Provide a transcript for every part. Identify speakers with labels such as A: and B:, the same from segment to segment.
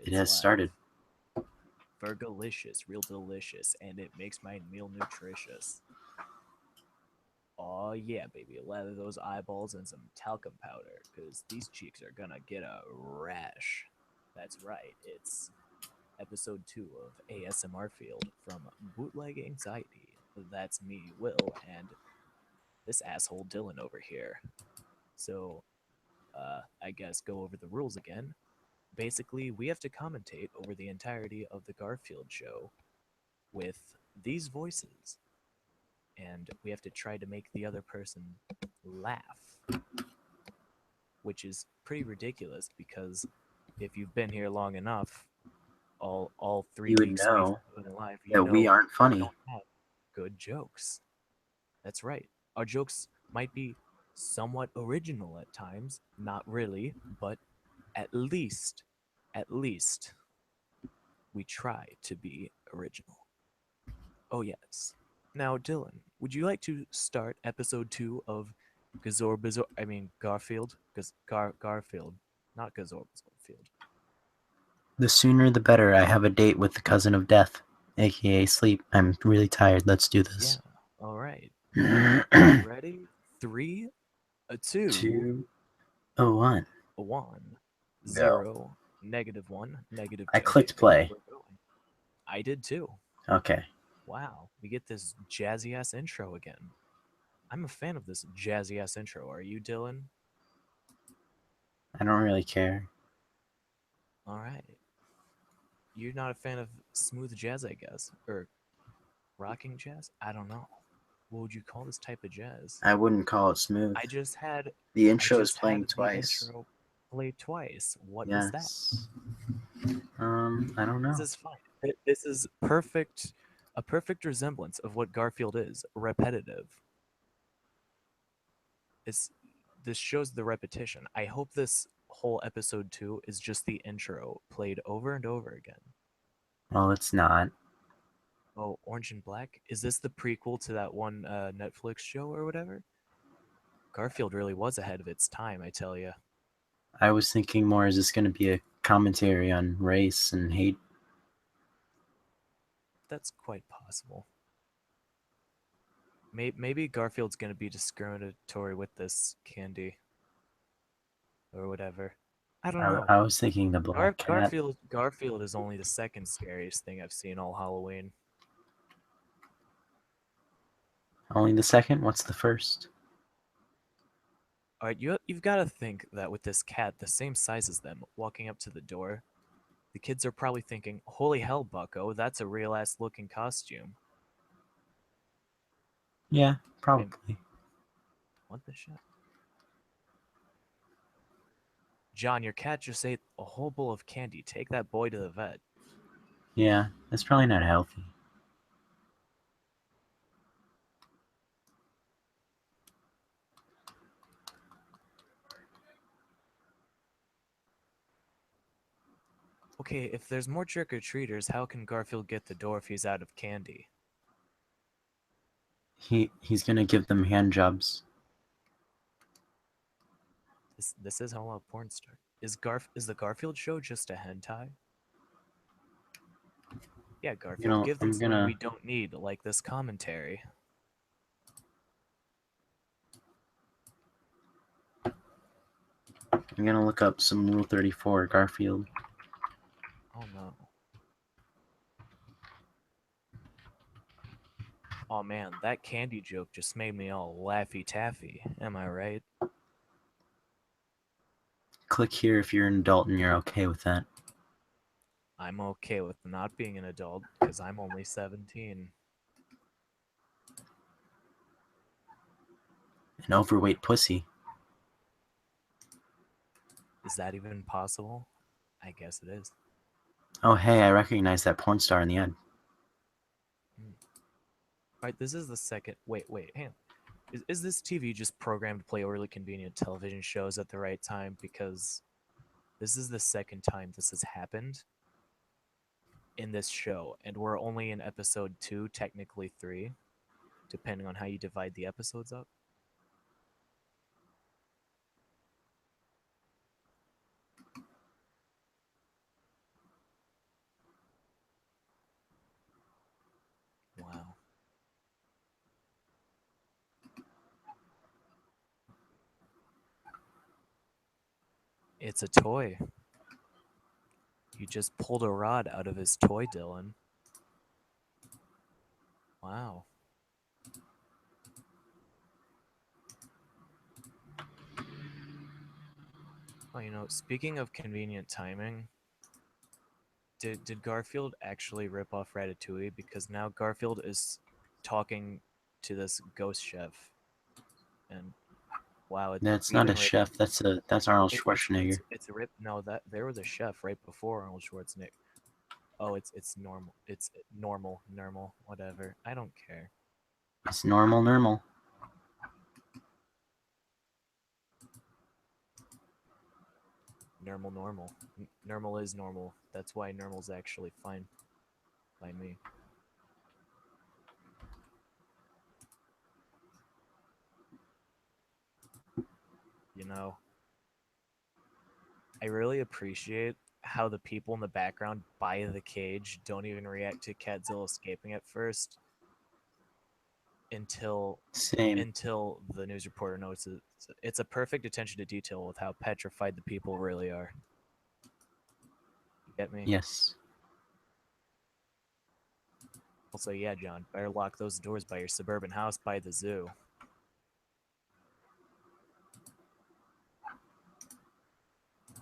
A: It
B: It's
A: has
B: live.
A: started.
B: Fergalicious, real delicious, and it makes my meal nutritious. Oh yeah, baby, lather those eyeballs in some talcum powder, cause these cheeks are gonna get a rash. That's right, it's episode 2 of ASMR Field from Bootleg Anxiety. That's me, Will, and this asshole Dylan over here. So, I guess go over the rules again. Basically, we have to commentate over the entirety of the Garfield show with these voices, and we have to try to make the other person laugh, which is pretty ridiculous because if you've been here long enough, all three
A: You would
B: weeks we've
A: know
B: been alive, you
A: that we
B: know
A: aren't
B: we
A: funny.
B: don't have good jokes. That's right. Our jokes might be somewhat original at times, not really, but at least, at least we try to be original. Oh, yes. Now, Dylan, would you like to start episode 2 of Gazor Bizor? I mean, Garfield? Garfield, not Gazor Bizorfield.
A: The sooner the better. I have a date with the cousin of death, aka sleep. I'm really tired. Let's do
B: Yeah.
A: this.
B: All right. Are you ready? Three, a two,
A: 201.
B: a one,
A: Go.
B: zero, -1,
A: I
B: -2,
A: clicked
B: and
A: play.
B: we're going. I did too.
A: Okay.
B: Wow, we get this jazzy ass intro again. I'm a fan of this jazzy ass intro. Are you, Dylan?
A: I don't really care.
B: All right. You're not a fan of smooth jazz, I guess, or rocking jazz? I don't know. What would you call this type of jazz?
A: I wouldn't call it smooth.
B: I just had
A: The
B: I
A: intro is
B: just
A: playing
B: had the
A: twice.
B: intro play twice. What was that?
A: Yes. I don't
B: This
A: know.
B: is fine. This is perfect, a perfect resemblance of what Garfield is, repetitive. It's this shows the repetition. I hope this whole episode 2 is just the intro played over and over again.
A: Well, it's not.
B: Oh, Orange and Black? Is this the prequel to that one Netflix show or whatever? Garfield really was ahead of its time, I tell you.
A: I was thinking more, is this going to be a commentary on race and hate?
B: That's quite possible. Maybe Garfield's going to be discriminatory with this candy or whatever. I don't know.
A: I was thinking the black cat.
B: Garfield is only the second scariest thing I've seen all Halloween.
A: Only the second? What's the first?
B: All right, you've got to think that with this cat the same size as them walking up to the door, the kids are probably thinking, "Holy hell, Bucko, that's a real ass looking costume."
A: Yeah,
B: And
A: probably.
B: what the shit? John, your cat just ate a whole bowl of candy. Take that boy to the vet.
A: Yeah, that's probably not healthy.
B: Okay, if there's more trick or treaters, how can Garfield get the door if he's out of candy?
A: He's gonna give them hand jobs.
B: This is how a porn star. Is the Garfield show just a hentai? Yeah, Garfield, give them
A: I'm
B: something we
A: gonna
B: don't need, like this commentary.
A: I'm gonna look up some Rule 34 Garfield.
B: Oh no. Oh man, that candy joke just made me all laffy taffy. Am I right?
A: Click here if you're an adult and you're okay with that.
B: I'm okay with not being an adult because I'm only 17.
A: An overweight pussy.
B: Is that even possible? I guess it is.
A: Oh hey, I recognize that porn star in the ad.
B: Hmm. Alright, this is the second. Wait, hang on. Is this TV just programmed to play overly convenient television shows at the right time? Because this is the second time this has happened in this show, and we're only in episode 2, technically 3, depending on how you divide the episodes up. It's a toy. You just pulled a rod out of his toy, Dylan. Wow. Well, speaking of convenient timing, did Garfield actually rip off Ratatouille? Because now Garfield is talking to this ghost chef, and wow, it's
A: That's not a
B: even ripped.
A: chef. That's Arnold
B: It's
A: Schwarzenegger.
B: it's ripped. No, that there was a chef right before Arnold Schwarzenegger. Oh, it's normal. It's normal, whatever. I don't care.
A: It's normal.
B: Normal. Normal is normal. That's why normal's actually fine by me. You know, I really appreciate how the people in the background by the cage don't even react to Catzilla escaping at first until
A: Same.
B: until the news reporter notices. It's a perfect attention to detail with how petrified the people really are. You get me?
A: Yes.
B: Also, yeah, John, better lock those doors by your suburban house by the zoo.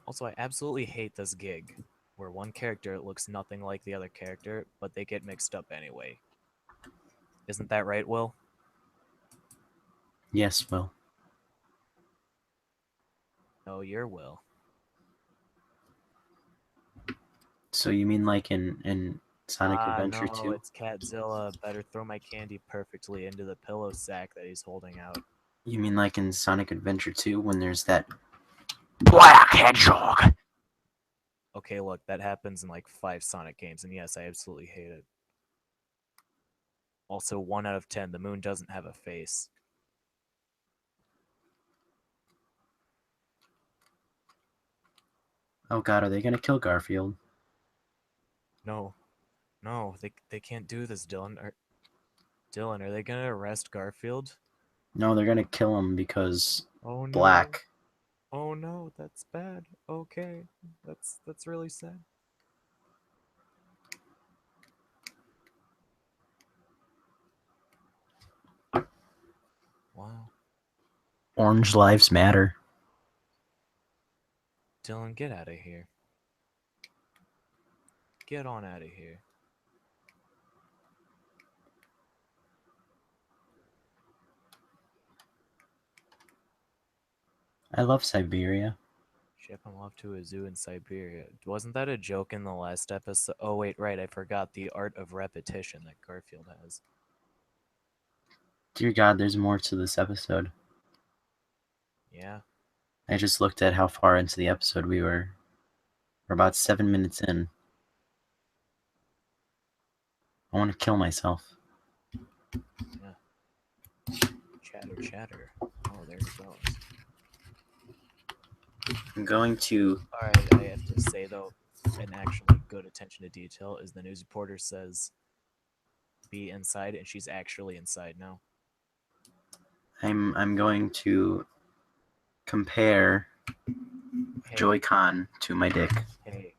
B: Also, I absolutely hate this gig where one character looks nothing like the other character, but they get mixed up anyway. Isn't that right, Will?
A: Yes, Will.
B: No, you're Will.
A: So you mean like in Sonic
B: Ah,
A: Adventure
B: no,
A: 2?
B: it's Catzilla. Better throw my candy perfectly into the pillow sack that he's holding out.
A: You mean like in Sonic Adventure 2 when there's that black hedgehog?
B: Okay, look, that happens in like 5 Sonic games, and yes, I absolutely hate it. Also, 1 out of 10, the moon doesn't have a face.
A: Oh god, are they gonna kill Garfield?
B: No, no, they can't do this, Dylan. Dylan, are they gonna arrest Garfield?
A: No, they're gonna kill him because
B: Oh no.
A: black.
B: Oh no, that's bad. Okay. That's really sad. Wow.
A: Orange lives matter.
B: Dylan, get out of here. Get on out of here.
A: I love Siberia.
B: Ship him off to a zoo in Siberia. Wasn't that a joke in the last episode? Oh wait, right, I forgot the art of repetition that Garfield has.
A: Dear God, there's more to this episode.
B: Yeah.
A: I just looked at how far into the episode we were. We're about 7 minutes in. I want to kill myself.
B: Yeah. Chatter. Oh, there he goes.
A: I'm going to.
B: Alright, I have to say though, an actually good attention to detail is the news reporter says be inside and she's actually inside now.
A: I'm going to compare
B: Hey,
A: Joy-Con to my dick.
B: hey,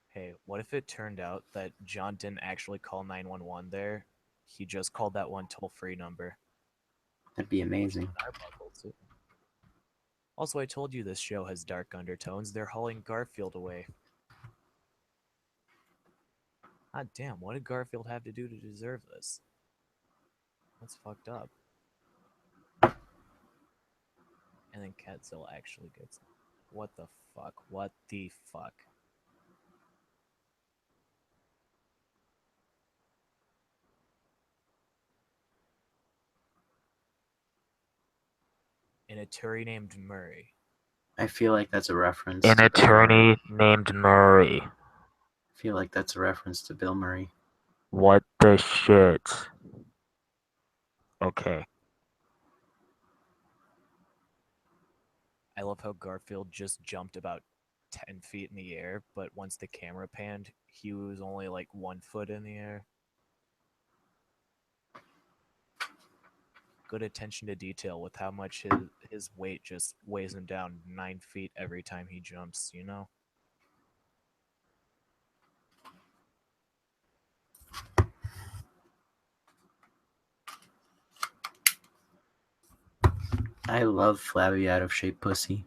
B: hey, what if it turned out that John didn't actually call 911 there? He just called that one toll-free number,
A: That'd be
B: which is
A: amazing.
B: an Arbuckle too. Also, I told you this show has dark undertones. They're hauling Garfield away. God damn, what did Garfield have to do to deserve this? That's fucked up. And then Catzilla actually gets him. What the fuck? What the fuck? An attorney named Murray.
A: I feel like that's a reference
B: An
A: to Bill Murray.
B: attorney named Murray.
A: I feel like that's a reference to Bill Murray.
B: What the shit? Okay. I love how Garfield just jumped about 10 feet in the air, but once the camera panned, he was only like 1 foot in the air. Good attention to detail with how much his weight just weighs him down 9 feet every time he jumps, you know?
A: I love flabby, out of shape pussy.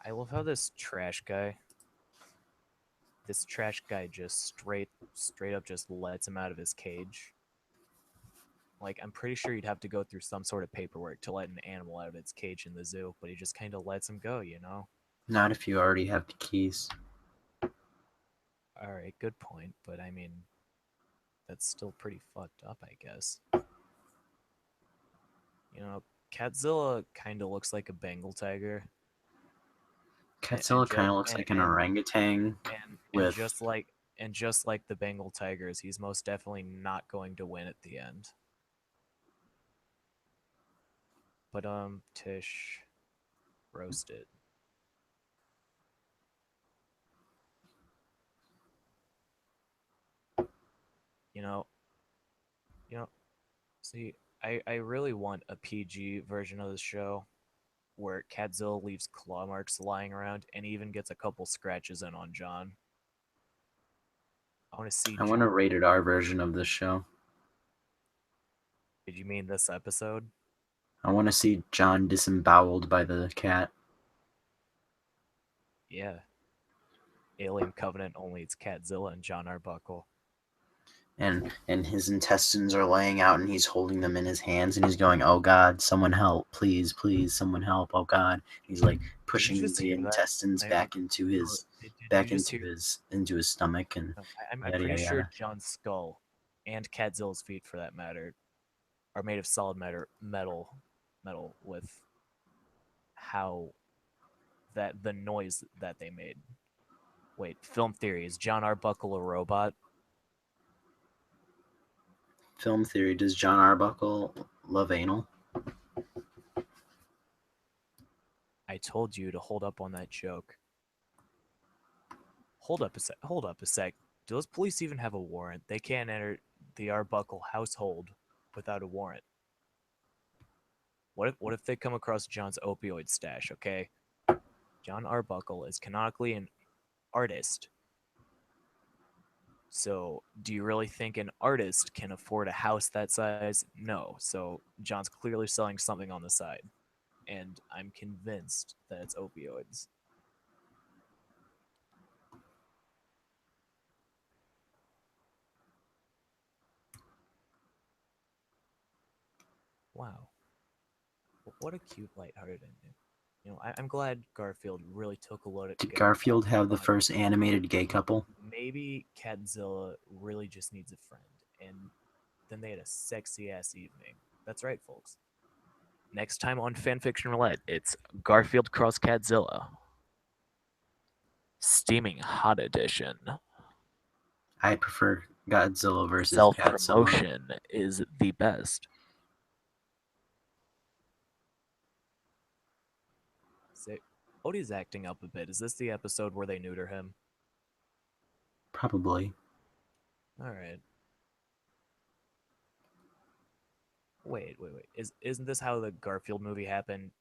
B: I love how this trash guy just straight up just lets him out of his cage. Like, I'm pretty sure you'd have to go through some sort of paperwork to let an animal out of its cage in the zoo, but he just kind of lets him go, you know?
A: Not if you already have the keys.
B: All right, good point, but I mean, that's still pretty fucked up, I guess. You know, Catzilla kind of looks like a Bengal tiger, and
A: Catzilla
B: just
A: kind of looks like an orangutan
B: and
A: with.
B: just like the Bengal tigers, he's most definitely not going to win at the end. But Tish roasted. You know, you know. See, I really want a PG version of the show where Catzilla leaves claw marks lying around and even gets a couple scratches in on John. I want to see
A: I want a
B: John.
A: rated R version of this show.
B: Did you mean this episode?
A: I want to see John disemboweled by the cat.
B: Yeah. Alien Covenant only it's Catzilla and John Arbuckle.
A: And his intestines are laying out and he's holding them in his hands and he's going, oh god, someone help, please, please, someone help, oh god. He's like
B: Did you
A: pushing
B: just
A: the
B: hear that?
A: intestines
B: I
A: back into
B: no,
A: his
B: did you
A: back
B: just hear?
A: into his stomach and
B: No, I'm
A: yada
B: pretty
A: yada
B: sure
A: yada.
B: John's skull and Catzilla's feet, for that matter, are made of solid metal with how that the noise that they made. Wait, film theory, is John Arbuckle a robot?
A: Film theory, does John Arbuckle love anal?
B: I told you to hold up on that joke. Hold up a sec. Hold up a sec. Do those police even have a warrant? They can't enter the Arbuckle household without a warrant. What if they come across John's opioid stash, okay? John Arbuckle is canonically an artist. So, do you really think an artist can afford a house that size? No. So, John's clearly selling something on the side. And I'm convinced that it's opioids. Wow. What a cute, lighthearted ending. I'm glad Garfield really took a look
A: Did
B: at
A: Garfield have the
B: John.
A: first animated gay couple?
B: Maybe Catzilla really just needs a friend. And then they had a sexy ass evening. That's right, folks. Next time on Fanfiction Roulette, it's Garfield cross Catzilla. Steaming Hot Edition.
A: I prefer Godzilla versus
B: Self
A: Godzilla.
B: promotion is the best. Say, Odie's acting up a bit. Is this the episode where they neuter him?
A: Probably.
B: All right. Wait. Isn't this how the Garfield movie happened?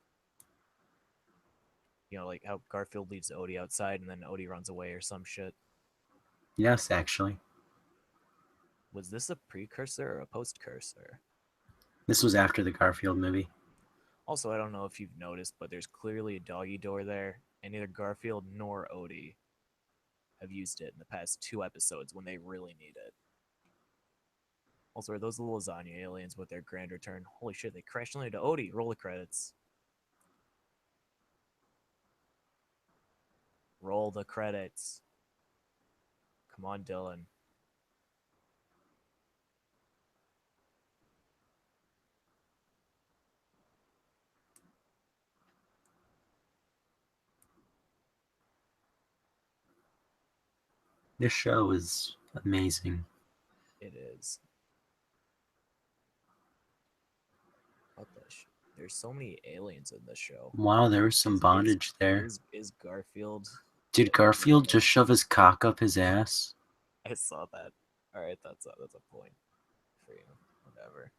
B: Like how Garfield leaves Odie outside and then Odie runs away or some shit.
A: Yes, actually.
B: Was this a precursor or a postcursor?
A: This was after the Garfield movie.
B: Also, I don't know if you've noticed, but there's clearly a doggy door there, and neither Garfield nor Odie have used it in the past 2 episodes when they really need it. Also, are those the lasagna aliens with their grand return? Holy shit, they crashed into Odie. Roll the credits. Roll the credits. Come on, Dylan.
A: This show is amazing.
B: It is. What the shit? There's so many aliens in this show.
A: Wow, there was some
B: Is is
A: bondage there.
B: is Garfield
A: Did
B: the
A: Garfield
B: most?
A: just shove his cock up his ass?
B: I saw that. All right, that's a point for you. Whatever.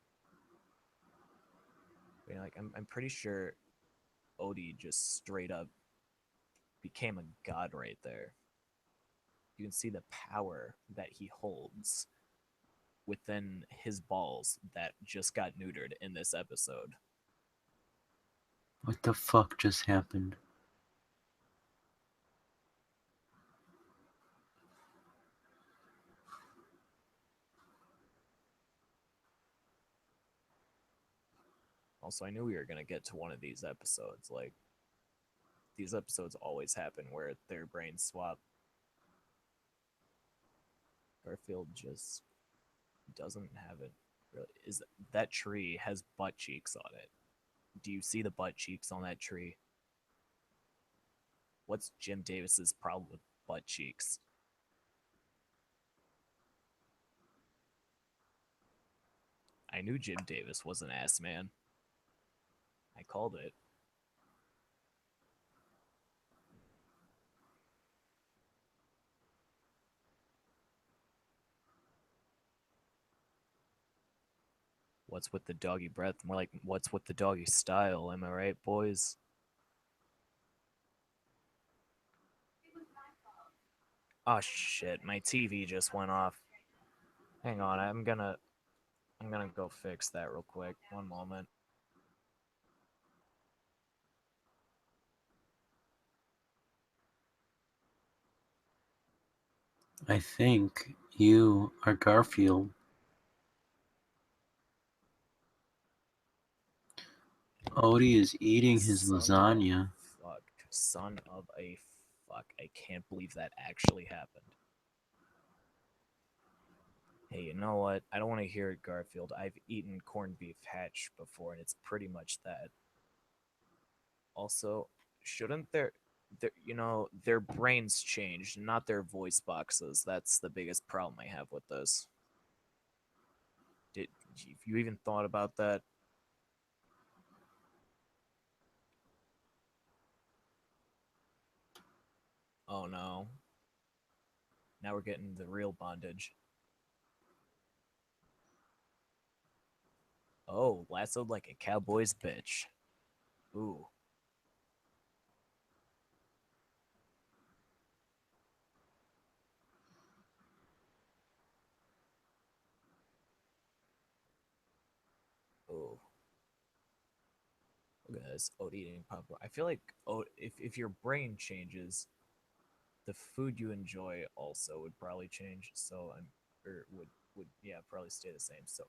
B: I mean, like I'm pretty sure Odie just straight up became a god right there. You can see the power that he holds within his balls that just got neutered in this episode.
A: What the fuck just happened?
B: Also, I knew we were gonna get to one of these episodes. Like these episodes always happen where their brains swap. Garfield just doesn't have it. Really, is that tree has butt cheeks on it? Do you see the butt cheeks on that tree? What's Jim Davis's problem with butt cheeks? I knew Jim Davis was an ass man. I called it. What's with the doggy breath? More like, what's with the doggy style? Am I right, boys? Oh shit, my TV just went off. Hang on, I'm gonna go fix that real quick. One moment.
A: I think you are Garfield. Odie is eating his
B: Son of
A: lasagna.
B: fuck. Son of a fuck. I can't believe that actually happened. Hey, you know what? I don't want to hear it, Garfield. I've eaten corned beef hash before, and it's pretty much that. Also, shouldn't their brains changed, not their voice boxes. That's the biggest problem I have with this. Did you even thought about that? Oh no. Now we're getting the real bondage. Oh, lassoed like a cowboy's bitch. Ooh. Ooh. Look at this. Oat eating popcorn. I feel like if your brain changes, the food you enjoy also would probably change. So I'm or would yeah probably stay the same. So,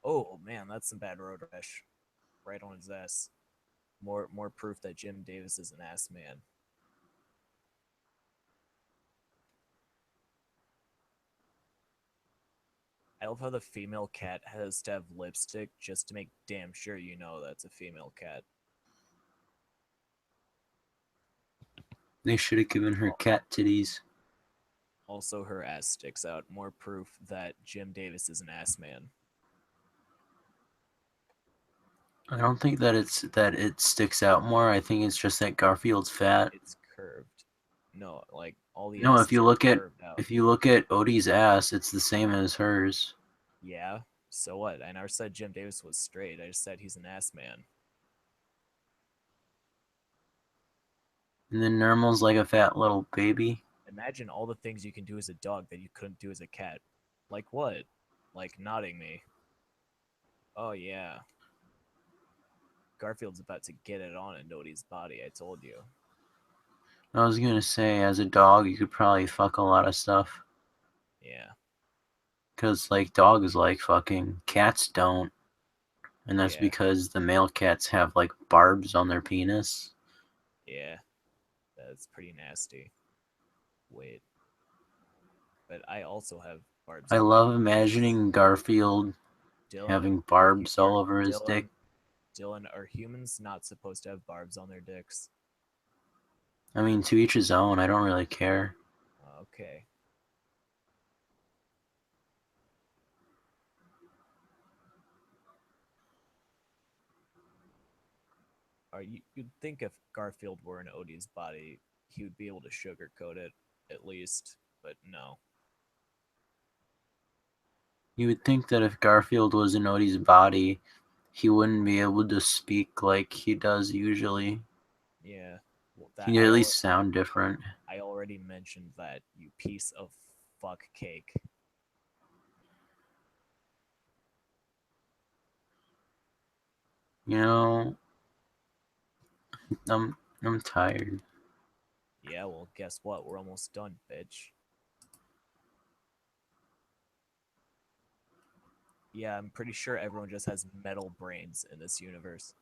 B: oh man, that's some bad road rash right on his ass. More proof that Jim Davis is an ass man. I love how the female cat has to have lipstick just to make damn sure you know that's a female cat.
A: They should have given her cat titties.
B: Also, her ass sticks out. More proof that Jim Davis is an ass man.
A: I don't think that it sticks out more. I think it's just that Garfield's fat.
B: It's curved. No, like all the
A: No,
B: asses are curved out.
A: if you look at Odie's ass, it's the same as hers.
B: Yeah. So what? I never said Jim Davis was straight. I just said he's an ass man.
A: And then Nermal's like a fat little baby.
B: Imagine all the things you can do as a dog that you couldn't do as a cat. Like what? Like nodding me. Oh yeah. Garfield's about to get it on in Nodie's body, I told you.
A: I was gonna say, as a dog, you could probably fuck a lot of stuff.
B: Yeah.
A: Cause like dogs like fucking, cats don't, and that's
B: Yeah.
A: because the male cats have like barbs on their penis.
B: Yeah. That's pretty nasty. Wait. But I also have barbs
A: I
B: on my
A: love
B: penis.
A: imagining Garfield
B: Dylan,
A: having barbs all over his dick.
B: Dylan, are humans not supposed to have barbs on their dicks?
A: I mean, to each his own. I don't really care.
B: Okay. You'd think if Garfield were in Odie's body, he would be able to sugarcoat it at least, but no.
A: You would think that if Garfield was in Odie's body, he wouldn't be able to speak like he does usually.
B: Yeah. Well,
A: He'd at least sound different.
B: I already mentioned that, you piece of fuck cake.
A: You know, I'm I'm tired.
B: Yeah, well, guess what? We're almost done, bitch. Yeah, I'm pretty sure everyone just has metal brains in this universe.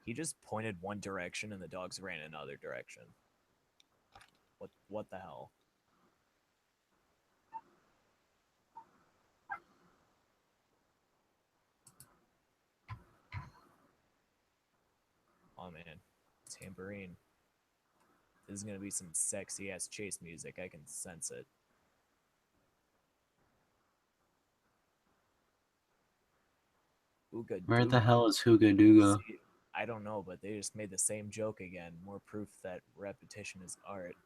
B: He just pointed one direction and the dogs ran another direction. What the hell? Oh man. Tambourine. This is gonna be some sexy ass chase music. I can sense it. Ooga
A: Where the
B: dooga.
A: hell is Hooga Dooga?
B: See, I don't know, but they just made the same joke again. More proof that repetition is art.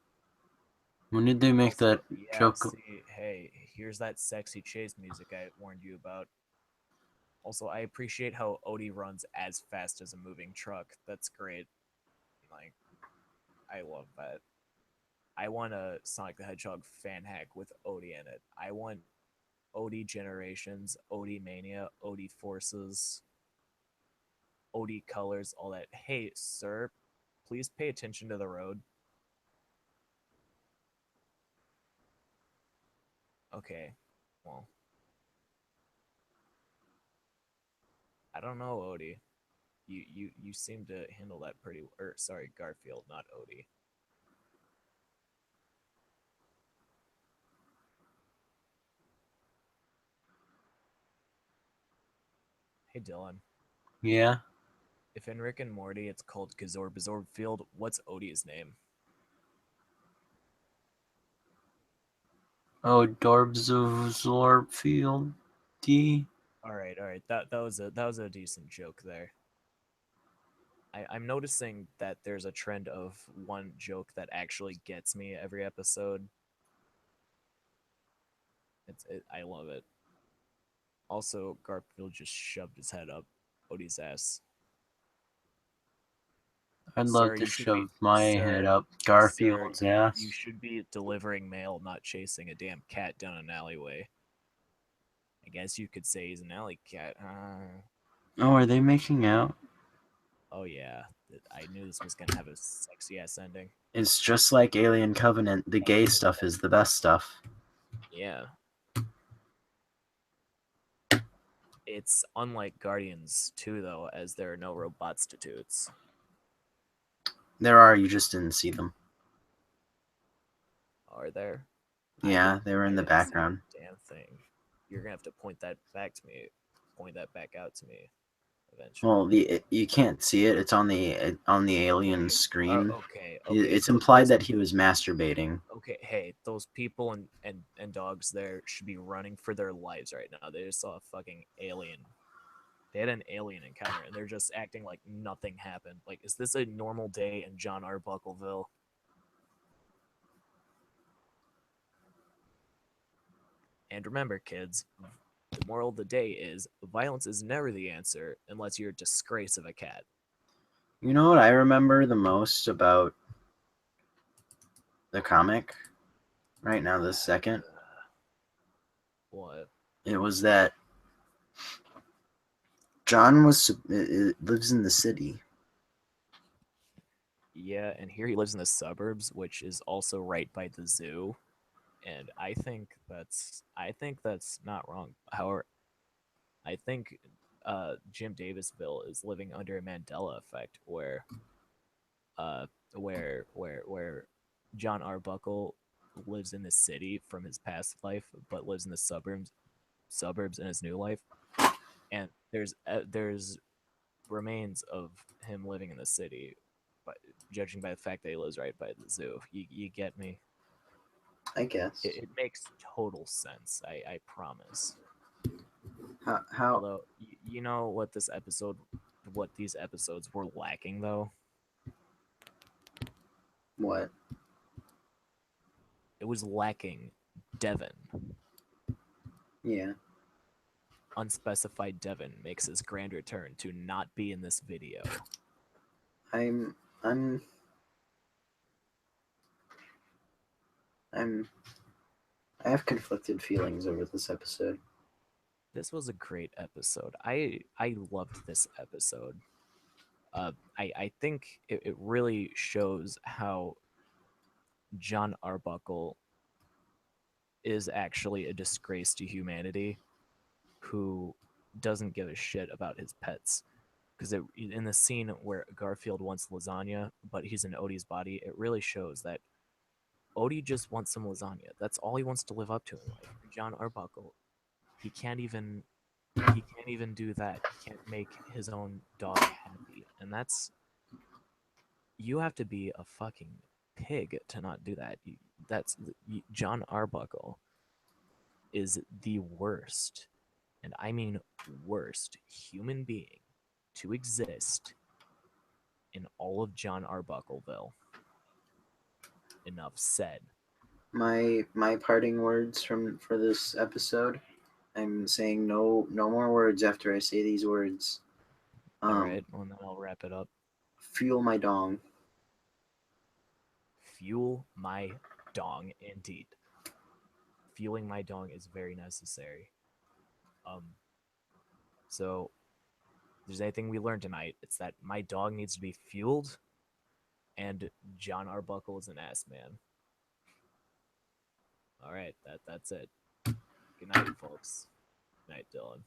A: When did they make that
B: Also, yeah,
A: joke?
B: see, hey, here's that sexy chase music I warned you about. Also, I appreciate how Odie runs as fast as a moving truck. That's great. Like, I love that. I want a Sonic the Hedgehog fan hack with Odie in it. I want Odie Generations, Odie Mania, Odie Forces, Odie Colors, all that. Hey, sir, please pay attention to the road. Okay, well, I don't know, Odie. You seem to handle that pretty. Or sorry, Garfield, not Odie. Hey, Dylan.
A: Yeah.
B: If in Rick and Morty it's called Gazorb Field, what's Odie's name?
A: Oh, Dorbs of Zorpfield D.
B: All right. That was a decent joke there. I'm noticing that there's a trend of one joke that actually gets me every episode. I love it. Also, Garfield just shoved his head up Odie's ass.
A: I'd love
B: Sir,
A: to
B: you should be
A: shove my head
B: sir
A: up
B: sir,
A: Garfield's
B: you
A: ass.
B: should be delivering mail, not chasing a damn cat down an alleyway. I guess you could say he's an alley cat.
A: Oh, are they making out?
B: Oh yeah, I knew this was gonna have a sexy ass ending.
A: It's just like Alien Covenant. The gay stuff is the best stuff.
B: Yeah, it's unlike Guardians 2 though, as there are no robotstitutes.
A: There are, you just didn't see them.
B: Are there? I
A: Yeah,
B: didn't.
A: they were
B: I
A: in the
B: didn't see
A: background.
B: a damn thing. You're gonna have to point that back to me. Point that back out to me eventually.
A: Well, you can't see it. It's on the alien screen.
B: Okay.
A: It's implied that he was masturbating.
B: Okay. Hey, those people and dogs there should be running for their lives right now. They just saw a fucking alien. They had an alien encounter, and they're just acting like nothing happened. Like, is this a normal day in John Arbuckleville? And remember, kids, the moral of the day is violence is never the answer unless you're a disgrace of a cat.
A: You know what I remember the most about the comic right now, this second?
B: What?
A: It was that John lives in the city.
B: Yeah, and here he lives in the suburbs, which is also right by the zoo. And I think that's not wrong. However, I think Jim Davisville is living under a Mandela effect uh where John Arbuckle lives in the city from his past life, but lives in the suburbs in his new life. And there's remains of him living in the city, but judging by the fact that he lives right by the zoo, you get me.
A: I guess.
B: It makes total sense. I promise.
A: How
B: Although you know what these episodes were lacking though.
A: what?
B: it was lacking Devon.
A: Yeah.
B: Unspecified Devon makes his grand return to not be in this video.
A: I'm I'm I'm I have conflicted feelings over this episode.
B: This was a great episode. I loved this episode. I think it really shows how John Arbuckle is actually a disgrace to humanity who doesn't give a shit about his pets. Because in the scene where Garfield wants lasagna, but he's in Odie's body, it really shows that Odie just wants some lasagna. That's all he wants to live up to in life. And John Arbuckle, he can't even he can't even do that. He can't make his own dog happy. And that's you have to be a fucking pig to not do that. That's John Arbuckle is the worst, and I mean worst human being to exist in all of John Arbuckleville. Enough said.
A: My parting words from for this episode. I'm saying no more words after I say these words.
B: All right, well, then I'll wrap it up.
A: Fuel my dong.
B: Fuel my dong, indeed. Fueling my dong is very necessary. Um, so if there's anything we learned tonight, it's that my dog needs to be fueled, and John Arbuckle is an ass man. All right, that's it. Good night, folks. Good night, Dylan.